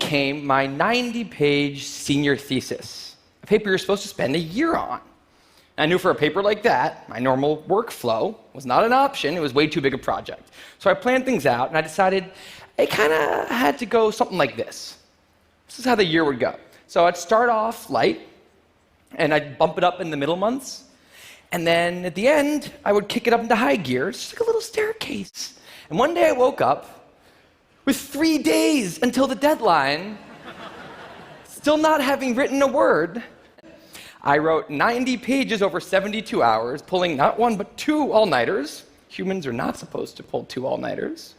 came my 90-page senior thesis, a paper you're supposed to spend a year on. I knew for a paper like that, my normal workflow was not an option. It was way too big a project. So I planned things out, and I decided it kind of had to go something like this. This is how the year would go. So I'd start off light, and I'd bump it up in the middle months, and then at the end, I would kick it up into high gear, just like a little staircase. And one day I woke up with 3 days until the deadline, still not having written a word. I wrote 90 pages over 72 hours, pulling not one but 2 all-nighters. Humans are not supposed to pull 2 all-nighters.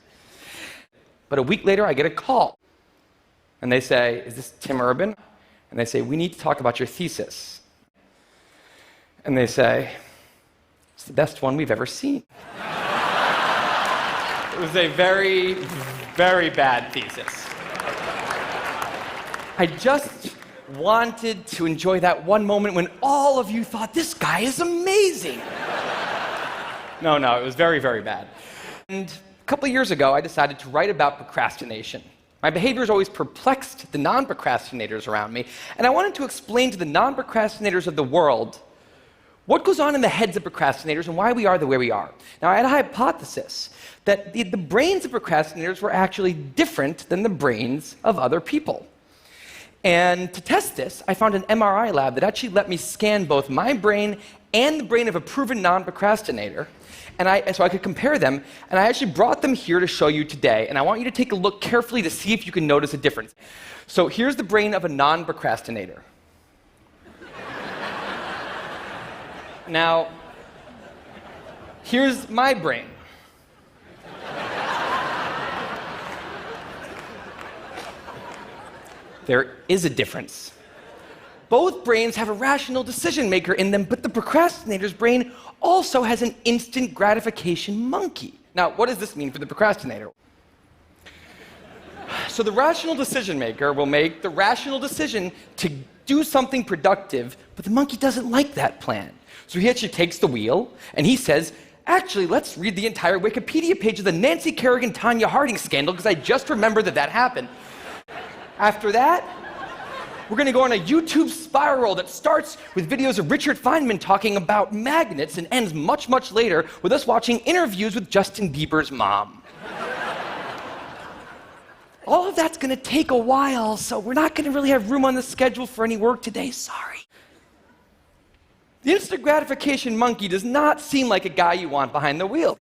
But a week later, I get a call. And they say, "Is this Tim Urban?" And they say, "We need to talk about your thesis." And they say, "It's the best one we've ever seen." It was a very, very bad thesis. I just wanted to enjoy that one moment when all of you thought, "This guy is amazing." No, it was very, very bad. And a couple of years ago, I decided to write about procrastination. My behavior has always perplexed the non-procrastinators around me, and I wanted to explain to the non-procrastinators of the world what goes on in the heads of procrastinators and why we are the way we are. Now, I had a hypothesis that the brains of procrastinators were actually different than the brains of other people. And to test this, I found an MRI lab that actually let me scan both my brain and the brain of a proven non-procrastinator, so I could compare them, and I actually brought them here to show you today, and I want you to take a look carefully to see if you can notice a difference. So here's the brain of a non-procrastinator. Now, here's my brain. There is a difference. Both brains have a rational decision maker in them, but the procrastinator's brain also has an instant gratification monkey. Now, what does this mean for the procrastinator? So the rational decision maker will make the rational decision to do something productive, but the monkey doesn't like that plan. So he actually takes the wheel, and he says, "Actually, let's read the entire Wikipedia page of the Nancy Kerrigan-Tanya Harding scandal, because I just remembered that happened." After that, we're going to go on a YouTube spiral that starts with videos of Richard Feynman talking about magnets and ends much, much later with us watching interviews with Justin Bieber's mom. All of that's going to take a while, so we're not going to really have room on the schedule for any work today. Sorry. The instant gratification monkey does not seem like a guy you want behind the wheel.